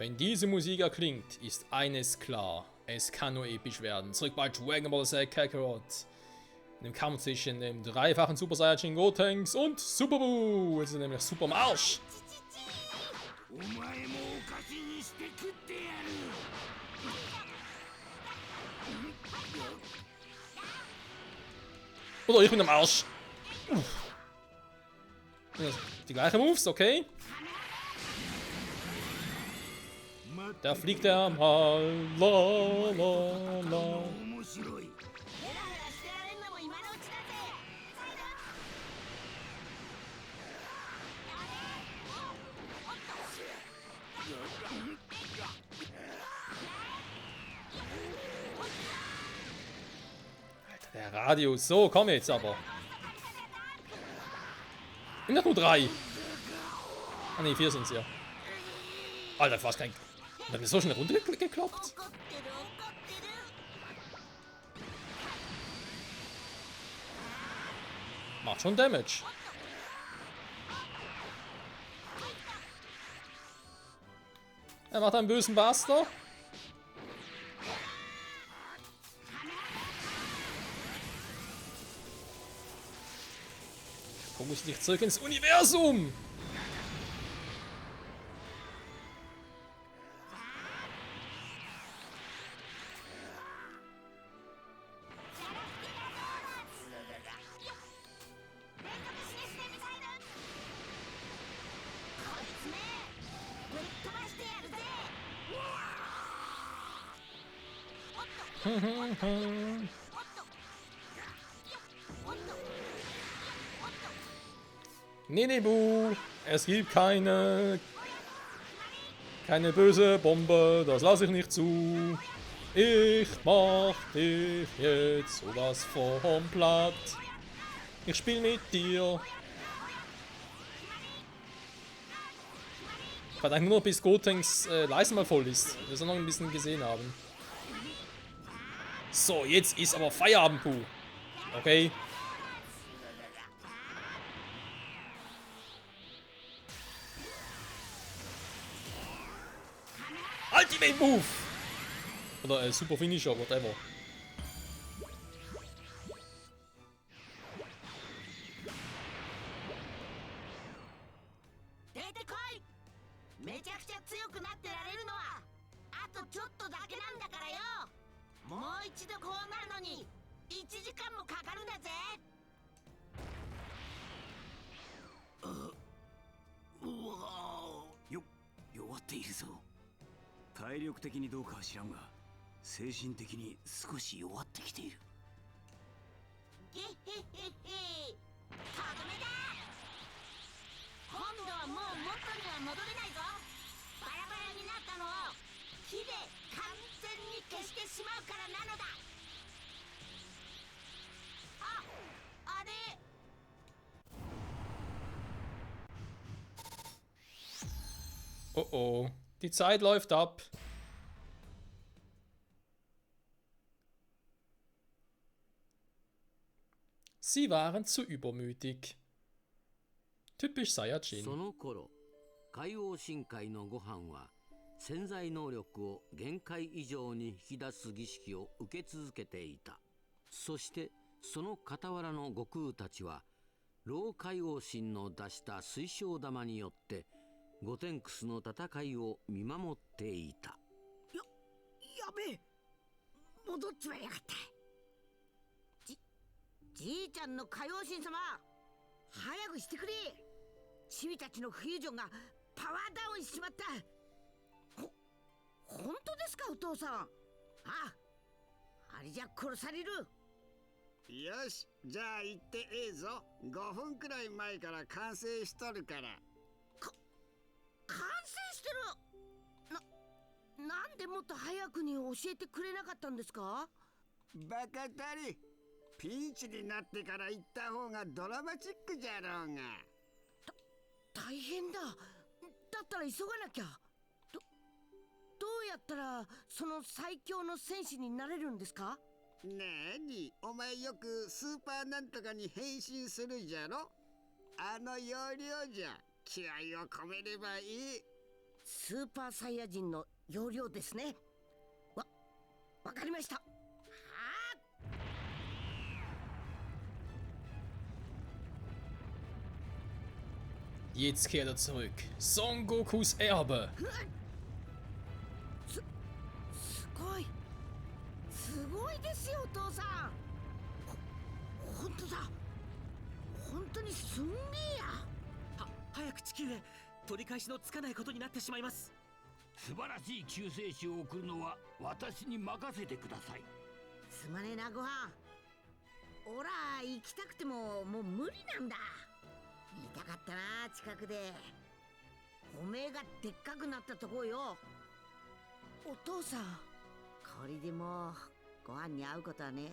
Wenn diese Musik erklingt, ist eines klar. Es kann nur episch werden. Zurück bei Dragon Ball Z Kakarot. In dem Kampf zwischen dem dreifachen Super Saiyajin Gotenks und Super Buu. Jetzt ist nämlich Super Marsch. Oder ich bin am Arsch. Die gleichen Moves, okay. Da fliegt er mal. La, la, la. Alter, der Radius. So, komm jetzt aber. Sind doch nur 3. Ah ne, 4 sind's ja. Alter, fast kein... Dann ist so schnell runtergekloppt. Macht schon Damage. Er macht einen bösen Buster. Fokus dich zurück ins Universum. Nee, Bu. Es gibt keine böse Bombe. Das lasse ich nicht zu. Ich mach dich jetzt sowas von platt. Ich spiel mit dir. Ich warte eigentlich nur, bis Gotenks Leiste mal voll ist. Wir sollen noch ein bisschen gesehen haben. So, jetzt ist aber Feierabend, Bu. Okay. Ultimate Move! Oder Super Finisher, whatever. Oh oh, die Zeit läuft ab. Sie waren zu übermütig. Typisch Saiyajin. その頃、海王深海のご飯は潜在能力を限界以上に引き出す儀式を受け続けていた。そしてその傍らの悟空たちは老海王神の出した水晶玉によってゴテンクスの戦いを見守っていた。やべえ、戻っちまいやがった。じいちゃんの海王神様、早くしてくれ。チビたちのフュージョンがパワーダウンしちまった。本当ですか、お父さん。あれじゃ殺される。よし、じゃあ行ってええぞ。5分くらい前から完成しとるから。完成してる。なんでもっと早くに教えてくれなかったんですか。バカたり、ピンチになってから行った方がドラマチックじゃろうが。大変だ。だったら急がなきゃ。どうやったらその最強の戦士になれるんですか。なに、お前よくスーパーなんとかに変身するじゃろ。あの要領じゃ気合を込めればいい。スーパーサイヤ人の要領ですね。わかりました。Jetzt kehrt er zurück. Son Gokus Erbe. すごい。すごいですよ、お父さん。本当だ。本当にすんげえや。早く地球へ。取り返しのつかないことになってしまいます。素晴らしい救世主を送るのは私に任せてください。すまねえな、ごはん。おら行きたくてももう無理なんだ。見たかったな、近くで。おめえがでっかくなったとこよ。お父さん、これでもうご飯に会うことはね。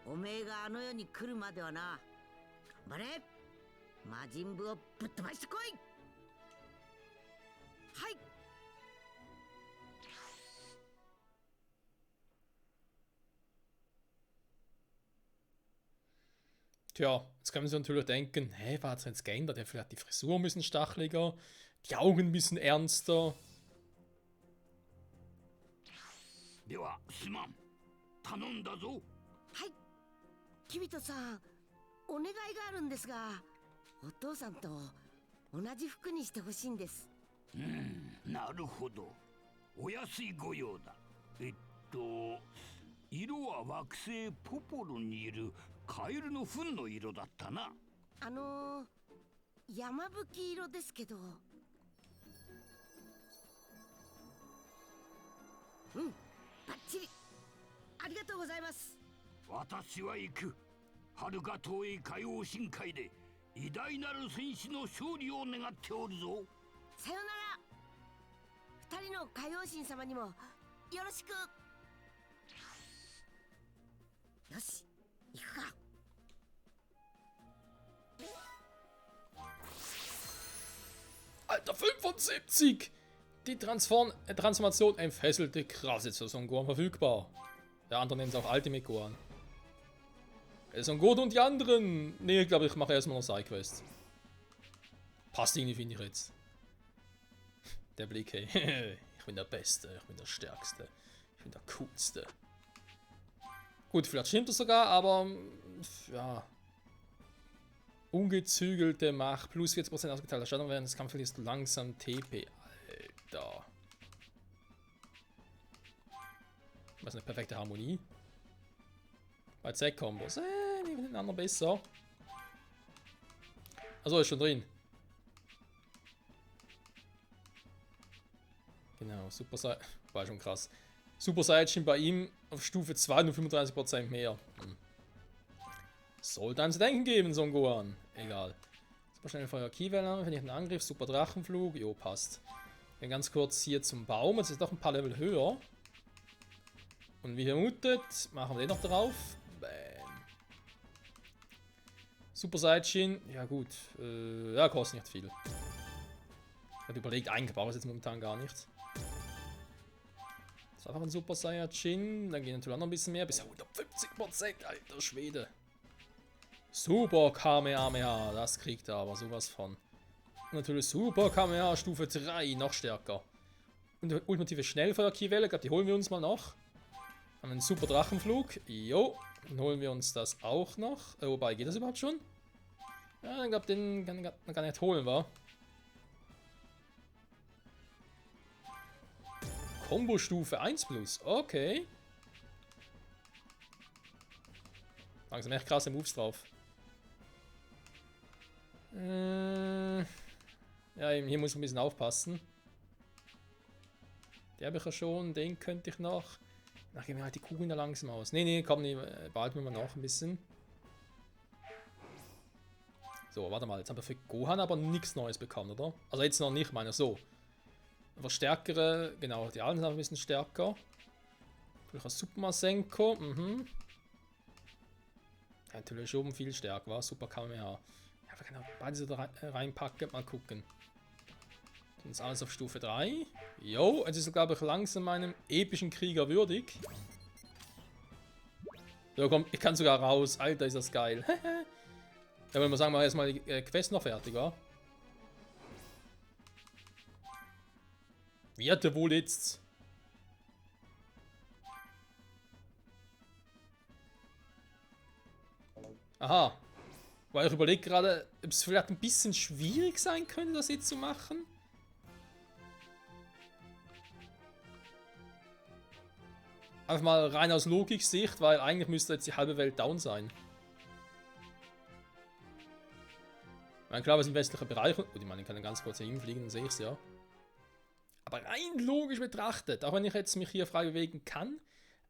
おめえがあの世に来るまではな。頑張れ、魔人ブをぶっ飛ばしてこい。はい。Tja, jetzt können wir uns natürlich denken, hey, was hat sich jetzt geändert? Ja, vielleicht die Frisur ein bisschen stacheliger, die Augen ein bisschen ernster. ではすまん、頼んだぞ。はい、キビトさん、お願いがあるんですが、お父さんと同じ服にしてほしいんです。なるほど。お安いご用だ。色は惑星ポポロにいるカエルの糞の色だったな。山吹色ですけど。バッチリ。ありがとうございます。私は行く。遥か遠い海王深海で偉大なる戦士の勝利を願っておるぞ。さよなら。二人の海王神様にもよろしく。よし、行くか。Alter, 75! Die Transformation entfesselte krass, jetzt für Son Gohan verfügbar. Der andere nennt es auch Ultimate Gohan. Son Goku und die anderen. Nee, ich glaube, ich mache erstmal noch Sidequest. Passt irgendwie, finde ich jetzt. Der Blick, hey. Ich bin der Beste, ich bin der Stärkste, ich bin der Coolste. Gut, vielleicht stimmt das sogar, aber ja. Ungezügelte Macht, plus 40% ausgeteilter Schaden während des Kampfes ist langsam TP. Alter. Was ist eine perfekte Harmonie? Bei Z-Kombos. Die finden den anderen besser. Achso, ist schon drin. Genau, Super Saiyan. War schon krass. Super Saiyajin bei ihm auf Stufe 2 nur 35% mehr. Sollte einem zu denken geben, Son Gohan. Egal. Super schnell Feuer Kiewelle, finde ich einen Angriff. Super Drachenflug. Jo, passt. Dann ganz kurz hier zum Baum. Jetzt ist doch ein paar Level höher. Und wie vermutet, machen wir den noch drauf. Bam. Super Saiyajin. Ja, gut. Ja, kostet nicht viel. Ich habe überlegt, eigentlich brauche ich es jetzt momentan gar nicht. Das ist einfach ein Super Saiyajin. Dann gehen natürlich auch noch ein bisschen mehr. Bis 150%. Alter Schwede. Super Kamehameha. Das kriegt er aber sowas von. Und natürlich Super Kamehameha Stufe 3. Noch stärker. Und die ultimative Schnellfeuer-Kiewelle. Ich glaube, die holen wir uns mal noch. Haben einen Super Drachenflug. Jo. Dann holen wir uns das auch noch. Wobei, geht das überhaupt schon? Ja, ich glaube, den kann ich gar nicht holen, wa? Combo-Stufe 1+. Okay. Langsam echt krasse Moves drauf. Ja, hier muss ich ein bisschen aufpassen. Den habe ich ja schon. Den könnte ich noch. Ach, gehen wir halt die Kugeln da langsam aus. Nee, komm, nee, behalten wir mal noch ein bisschen. So, warte mal. Jetzt haben wir für Gohan aber nichts Neues bekommen, oder? Also jetzt noch nicht, meine so. Aber stärkere, genau, die alten sind ein bisschen stärker. Vielleicht ein Super Masenko, Ja, natürlich oben viel stärker, war Super Kamehameha. Ja, wir können auch beide so da reinpacken, mal gucken. Dann ist alles auf Stufe 3. Jo, jetzt ist er, glaube ich, langsam meinem epischen Krieger würdig. So, komm, ich kann sogar raus. Alter, ist das geil. Ja, wenn wir sagen, wir erstmal die Quest noch fertig, wa? Wird er wohl jetzt. Aha. Weil ich überlege gerade, ob es vielleicht ein bisschen schwierig sein könnte, das jetzt zu machen. Einfach mal rein aus Logik-Sicht, weil eigentlich müsste jetzt die halbe Welt down sein. Ich meine, klar, wir sind westlicher Bereich. Gut, ich meine, ich kann dann ganz kurz hier hinfliegen, dann sehe ich es ja. Aber rein logisch betrachtet, auch wenn ich jetzt mich hier frei bewegen kann,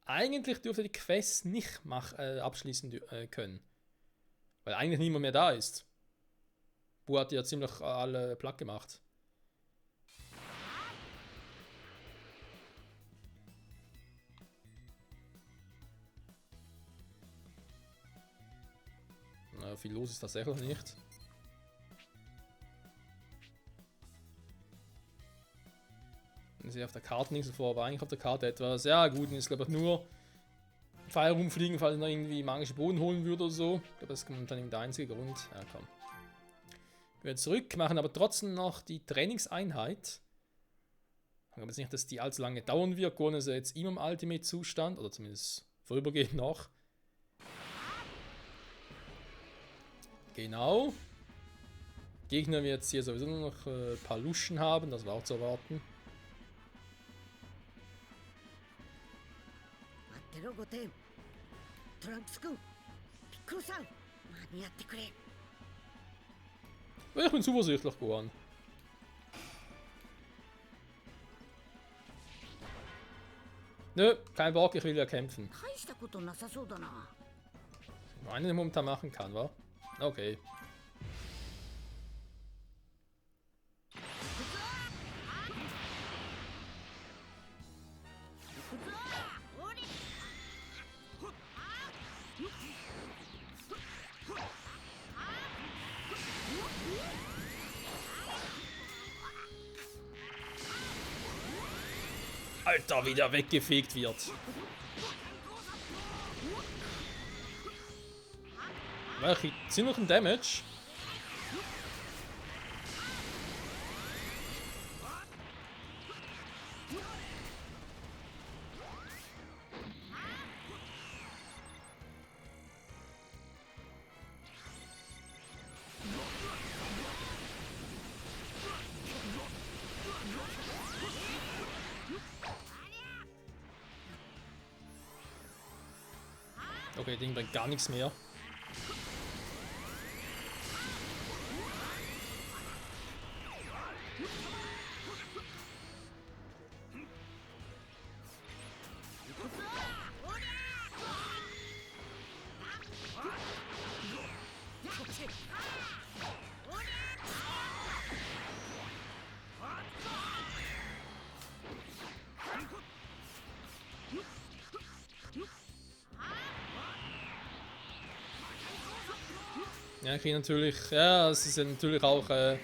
eigentlich dürfte die Quest nicht abschließen können. Weil eigentlich niemand mehr da ist. Bu hat ja ziemlich alle platt gemacht. Na, viel los ist tatsächlich nicht. Ich sehe auf der Karte nichts vor, aber eigentlich auf der Karte etwas. Ja gut, und ist glaube ich nur Pfeil rumfliegen, falls ich noch irgendwie magische Boden holen würde oder so. Ich glaube, das ist dann der einzige Grund. Ja, komm. Gehen wir zurück, machen aber trotzdem noch die Trainingseinheit. Ich glaube jetzt nicht, dass die allzu lange dauern wird. Gon ist ja jetzt immer im Ultimate-Zustand, oder zumindest vorübergehend noch. Genau. Gegner wird jetzt hier sowieso nur noch ein paar Luschen haben, das war auch zu erwarten. 待ってろ、ゴテン。トランクス君、ピッコロさん、間に合ってくれ。 Ich bin zuversichtlich, Gohan. Nö, kein Bock, ich will ja kämpfen. 大したことなさそうだな。 Einen den momentan machen kann, wa? Okay. Alter, wie der weggefegt wird. Welche ziemlichen Damage. Okay, Ding bringt gar nichts mehr. Ja, ich natürlich, ja, es ist ja natürlich auch durch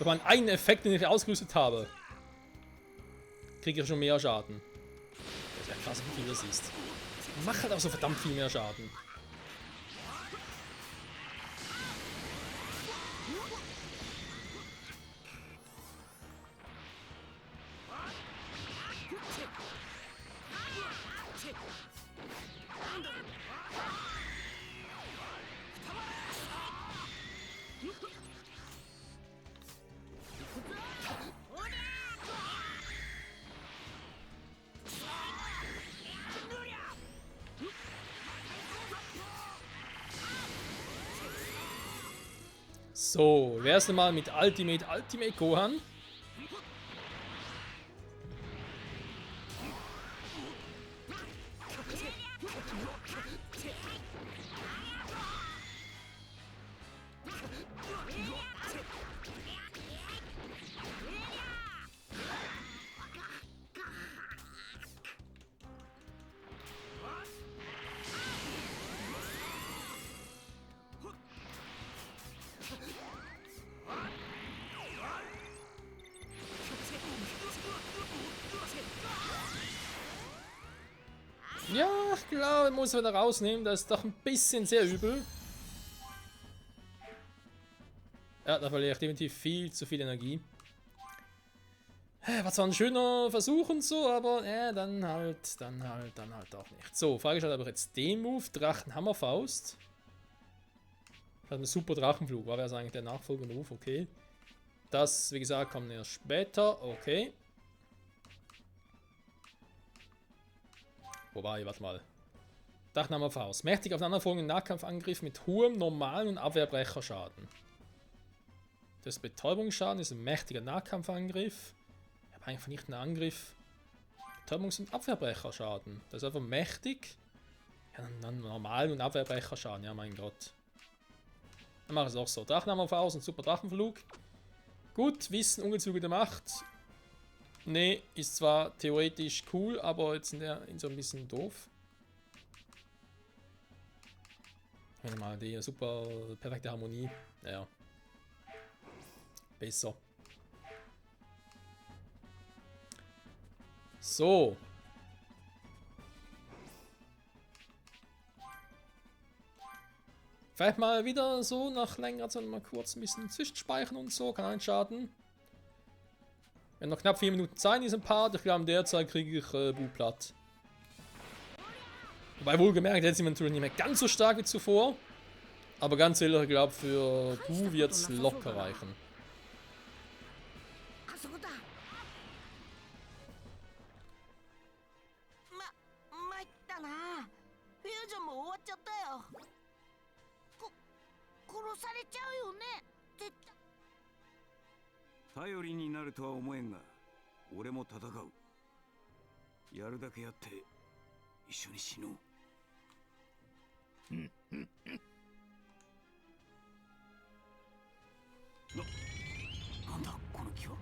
meinen eigenen Effekt, den ich ausgerüstet habe, kriege ich schon mehr Schaden. Das ist ja krass, wie viel das ist. Macht halt auch so verdammt viel mehr Schaden. So, erst einmal mit Ultimate Gohan. Ja, ich glaube, ich muss wieder rausnehmen. Das ist doch ein bisschen sehr übel. Ja, da verliere ich definitiv viel zu viel Energie. War zwar ein schöner Versuch und so, aber dann halt auch nicht. So, Frage ist halt aber jetzt den Move, Drachenhammerfaust. Hat einen super Drachenflug, war das eigentlich der Nachfolgemove, okay. Das, wie gesagt, kommt erst später, okay. Wobei, warte mal. Drachenhammerfaust. Mächtig aufeinanderfolgenden Nahkampfangriff mit hohem, normalen und Abwehrbrecherschaden. Das Betäubungsschaden ist ein mächtiger Nahkampfangriff. Ich habe eigentlich nicht einen Angriff. Betäubungs- und Abwehrbrecherschaden. Das ist einfach mächtig. Ja, dann normalen und Abwehrbrecherschaden, ja mein Gott. Dann mache ich es auch so. Drachenhammerfaust und super Drachenflug. Gut, Wissen, Ungezügelte Macht. Ne, ist zwar theoretisch cool, aber jetzt in so ein bisschen doof. Warte mal, die super perfekte Harmonie. Ja. Besser. So. Vielleicht mal wieder so nach längerer Zeit mal kurz ein bisschen zwischenspeichern und so. Kann einen schaden. Wir haben noch knapp 4 Minuten Zeit in diesem Part. Ich glaube, in der Zeit kriege ich Bu platt. Wobei wohlgemerkt, jetzt sind wir natürlich nicht mehr ganz so stark wie zuvor. Aber ganz ehrlich, ich glaube, für Bu wird es locker reichen. あそこだ。参ったな。フュージョンも終わっちゃったよ。殺されちゃうよね。絶対。頼りになるとは思えんが、俺も戦う。やるだけやって一緒に死のう。なんだこの気は。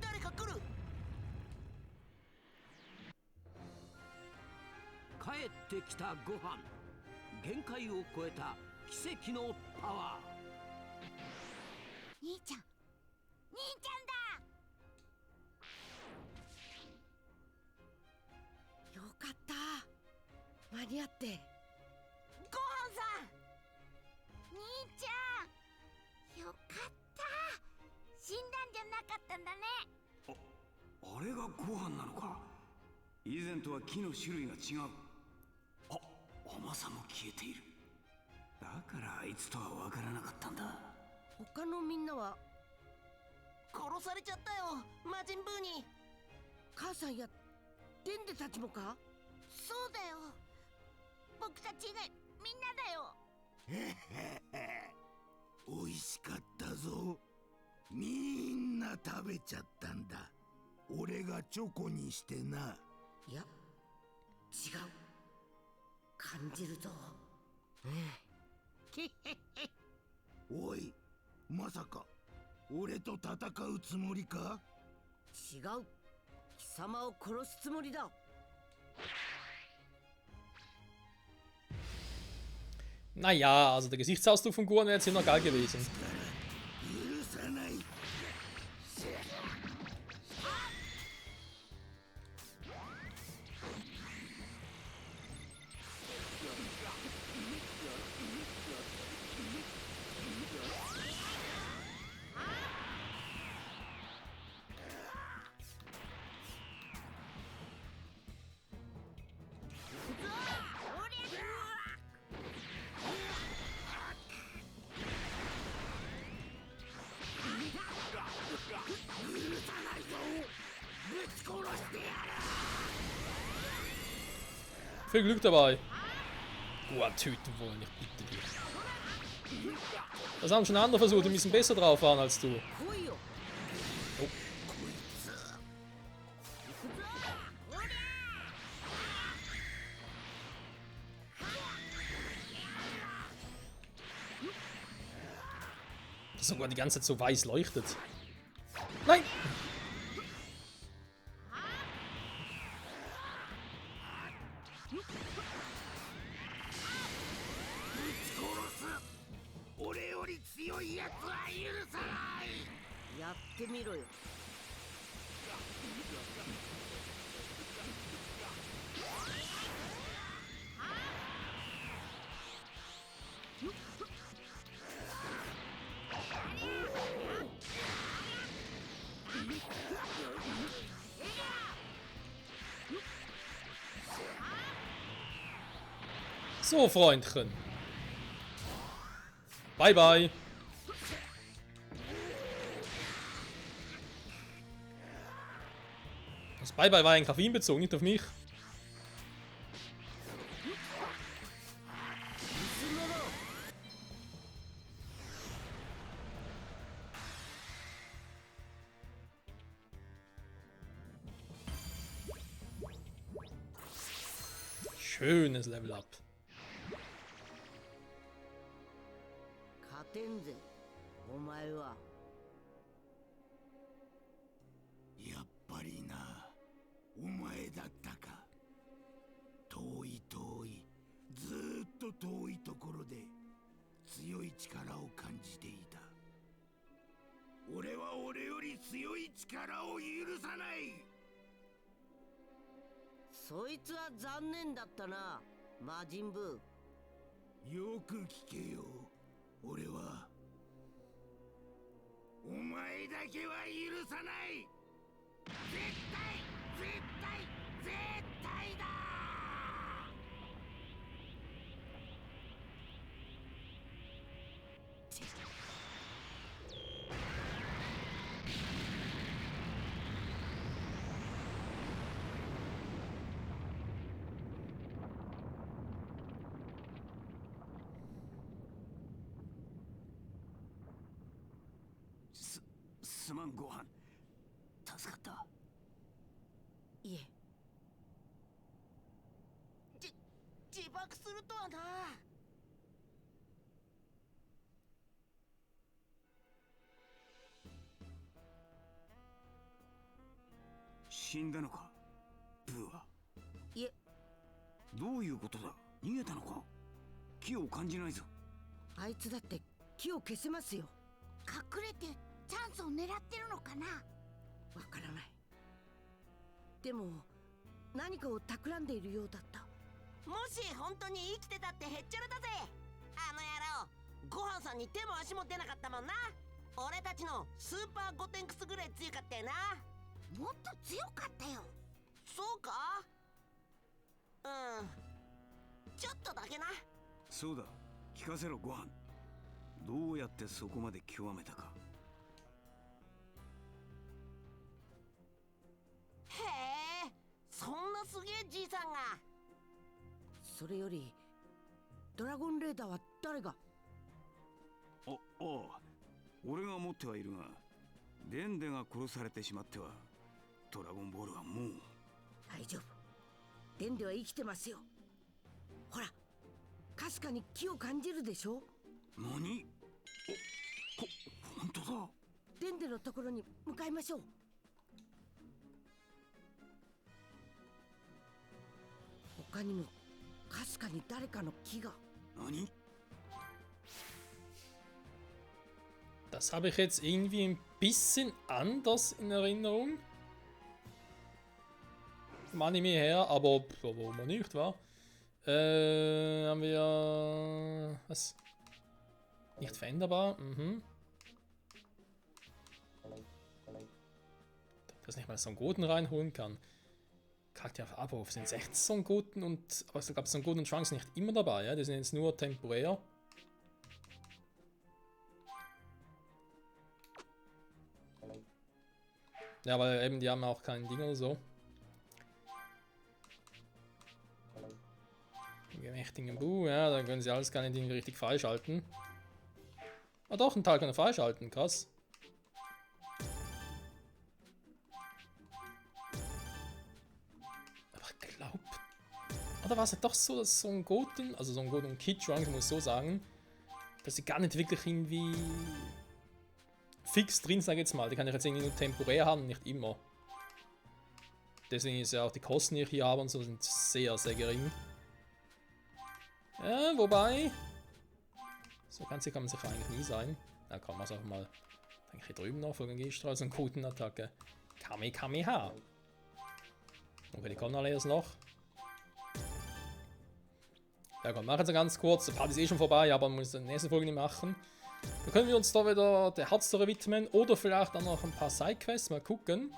誰か来る。帰ってきたご飯。限界を超えた奇跡のパワー。兄ちゃん。兄ちゃんだ。よかった。間に合って。ご飯さん。兄ちゃん。よかった。死んだんじゃなかったんだね。あれがご飯なのか。以前とは木の種類が違う。甘さも消えている。だからあいつとは分からなかったんだ。他のみんなは殺されちゃったよ、魔人ブーに。母さんやデンデたちもか。そうだよ、僕たち以外みんなだよ。美味しかったぞ。みんな食べちゃったんだ。俺がチョコにしてな。いや、違う。感じるぞ。おい、まさか俺と戦うつもりか。違う。貴様を殺すつもりだ。Naja, also der Gesichtsausdruck von Gohan wäre jetzt hier noch geil gewesen. 許さない。Viel Glück dabei. Gohan töten wollen, ich bitte dich. Das haben schon andere versucht, die müssen besser drauf waren als du. Oh. Das sogar die ganze Zeit so weiß leuchtet. Nein! やってみろよ。So, Freundchen. Bye, bye. Das Bye-bye war eigentlich auf ihn bezogen, nicht auf mich. Schönes Level Up. 勝てんぜお前は。やっぱりな、お前だったか。遠い遠い、ずーっと遠いところで強い力を感じていた。俺は俺より強い力を許さない。そいつは残念だったな、魔人ブー。よく聞けよ。俺はお前だけは許さない。絶対絶対絶対だ。すまんご飯助かった。いえ。自爆するとはな。死んだのかブーは。いえ。どういうことだ、逃げたのか。気を感じないぞ。あいつだって気を消せますよ。隠れてチャンスを狙ってるのかな。わからない。でも何かを企んでいるようだった。もし本当に生きてたってへっちゃらだぜ。あの野郎、ごはんさんに手も足も出なかったもんな。俺たちのスーパーゴテンクスぐらい強かったよな。もっと強かったよ。そうか。ちょっとだけな。そうだ、聞かせろごはん。どうやってそこまで極めたか。へえ、そんなすげえじいさんが。それよりドラゴンレーダーは誰が。ああ、俺が持ってはいるが、デンデが殺されてしまってはドラゴンボールはもう。大丈夫、デンデは生きてますよ。ほら、かすかに気を感じるでしょ。何？本当だ。デンデのところに向かいましょう。他にもかすかに誰かの気が。何？ Das habe ich jetzt irgendwie ein bisschen anders in Erinnerung. Vom Anime her, aber warum auch nicht, wa? Haben wir... Was? Nicht veränderbar? Mhm. Dass ich nicht mal Son Goten reinholen kann. Charakter auf Abruf sind 16 Son Goten und... Aber ich glaube, Son Goten und Trunks sind nicht immer dabei, ja? Die sind jetzt nur temporär. Ja, weil eben die haben auch kein Ding oder so. Gemächtigen Bu, ja, dann können sie alles gar nicht irgendwie richtig freischalten. Ah doch, ein Teil kann er freischalten, krass. Aber ich glaube... Oder war es doch so, dass Son Goten, also Son Goten und Kid Trunks, muss ich so sagen, dass sie gar nicht wirklich irgendwie... fix drin, sage ich jetzt mal. Die kann ich jetzt irgendwie nur temporär haben, nicht immer. Deswegen ist ja auch die Kosten, die ich hier habe und so, sind sehr, sehr gering. Ja, wobei... So ganz sicher kann man sich eigentlich nie sein. Da kann man es auch mal... Denke hier drüben noch, von Gistra, so eine guten Attacke. Kamehameha. Okay, die kommen alle erst noch. Ja komm, machen Sie ganz kurz. Der Part ist eh schon vorbei, aber man muss die nächste Folge nicht machen. Dann können wir uns da wieder der Hauptstory widmen oder vielleicht auch noch ein paar Sidequests mal gucken.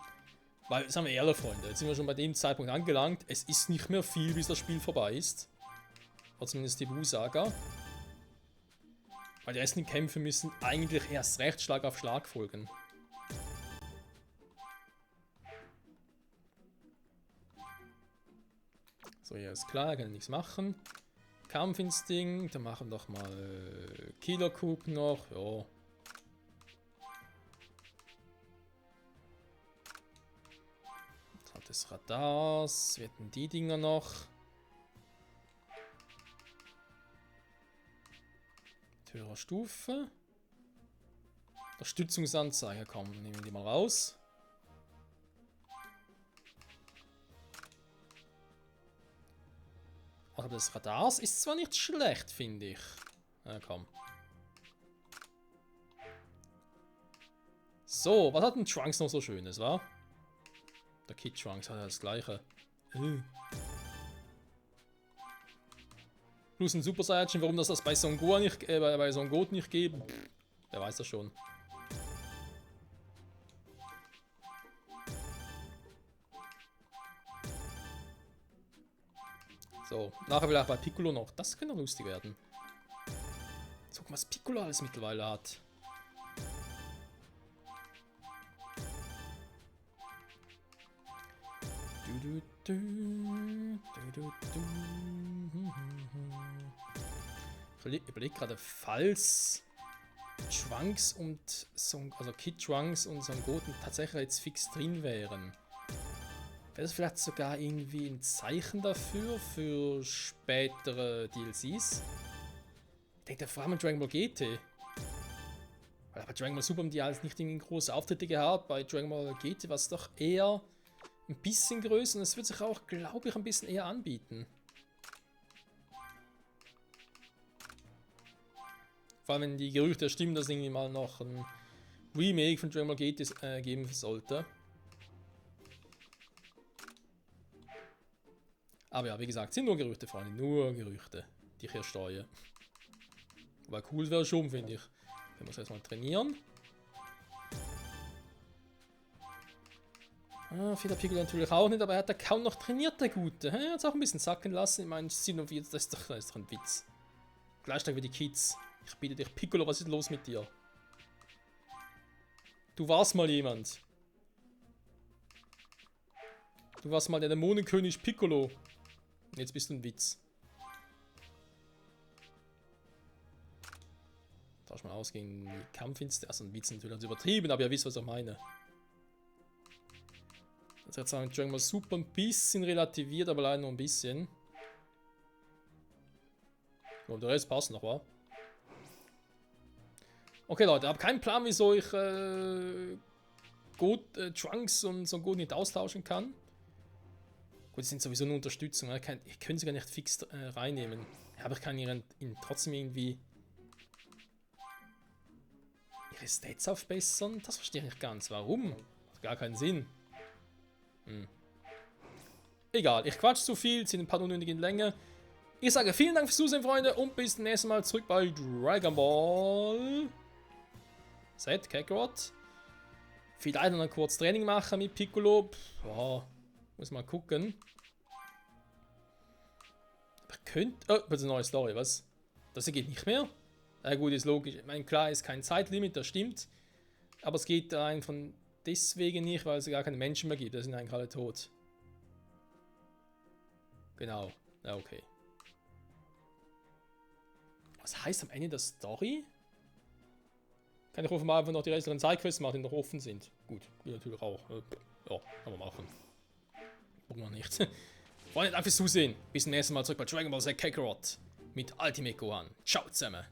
Weil, sagen wir ehrlich, Freunde, jetzt sind wir schon bei dem Zeitpunkt angelangt. Es ist nicht mehr viel, bis das Spiel vorbei ist. Oder zumindest die Wu-Saga. Weil die restlichen Kämpfe müssen eigentlich erst recht Schlag auf Schlag folgen. So, hier ist klar, kann nichts machen. Kampfinstinkt, dann machen wir doch mal Killer Cook noch, ja. Des Radars, wir hätten die Dinger noch. Mit höherer Stufe. Unterstützungsanzeige, komm, nehmen wir die mal raus. Aber das Radars ist zwar nicht schlecht, finde ich. Na komm. So, was hat denn Trunks noch so Schönes, wa? Der Kid Trunks hat ja das gleiche. Plus ein Super Saiyajin, warum das bei Son Goku nicht, bei Son Goku nicht geben, wer weiß das schon. So, nachher vielleicht bei Piccolo noch. Das könnte lustig werden. So, guck mal, was Piccolo alles mittlerweile hat. Ich überlege gerade, falls Trunks und also Kid Trunks und Son Goku tatsächlich jetzt fix drin wären, wäre das vielleicht sogar irgendwie ein Zeichen dafür für spätere DLCs? Ich denke vor allem an Dragon Ball GT. Weil bei Dragon Ball Super haben die alles nicht irgendwie große Auftritte gehabt. Bei Dragon Ball GT war es doch eher ein bisschen größer und es wird sich auch, glaube ich, ein bisschen eher anbieten. Vor allem, wenn die Gerüchte stimmen, dass es irgendwie mal noch ein Remake von Dragon Ball GT geben sollte. Aber ja, wie gesagt, sind nur Gerüchte, Freunde, nur Gerüchte, die ich hier streue. Aber cool wäre schon, finde ich. Wenn wir es erstmal trainieren. Feder Piccolo natürlich auch nicht, aber er hat da kaum noch trainiert, der Gute. Er hat es auch ein bisschen sacken lassen. Ich meine, Xenoviert, das ist doch ein Witz. Gleich wie die Kids. Ich bitte dich, Piccolo, was ist los mit dir? Du warst mal jemand. Du warst mal der Dämonenkönig Piccolo. Und jetzt bist du ein Witz. Tausch mal aus gegen die Kampfinstinkt. Also ein Witz natürlich ganz übertrieben, aber ihr wisst, was ich meine. Das hat zwar mit Dragon Ball Super ein bisschen relativiert, aber leider nur ein bisschen. Und der Rest passt noch, wa? Okay, Leute, ich habe keinen Plan, wieso ich Trunks und Son Goku nicht austauschen kann. Gut, die sind sowieso eine Unterstützung. Ich könnte sie gar nicht fix reinnehmen. Aber ich kann ihn trotzdem irgendwie ihre Stats aufbessern. Das verstehe ich nicht ganz. Warum? Hat gar keinen Sinn. Egal, ich quatsch zu viel, sind ein paar unnötige in Länge. Ich sage vielen Dank fürs Zusehen, Freunde, und bis zum nächsten Mal zurück bei Dragon Ball Z, Kakarot. Vielleicht noch ein kurzes Training machen mit Piccolo. Ja, muss mal gucken. Aber könnte. Oh, das ist eine neue Story, was? Das geht nicht mehr? Ja, gut, ist logisch. Ich meine, klar ist kein Zeitlimit, das stimmt. Aber es geht rein von deswegen nicht, weil es gar keine Menschen mehr gibt. Da sind eigentlich alle tot. Genau. Ja, okay. Was heißt am Ende der Story? Kann ich offenbar einfach noch die restlichen Sidequests machen, die noch offen sind. Gut, die natürlich auch. Ja, kann man machen. Gucken wir nicht. Freunde, danke fürs Zusehen. Bis zum nächsten Mal zurück bei Dragon Ball Z Kakarot mit Ultimate Gohan. Ciao zusammen.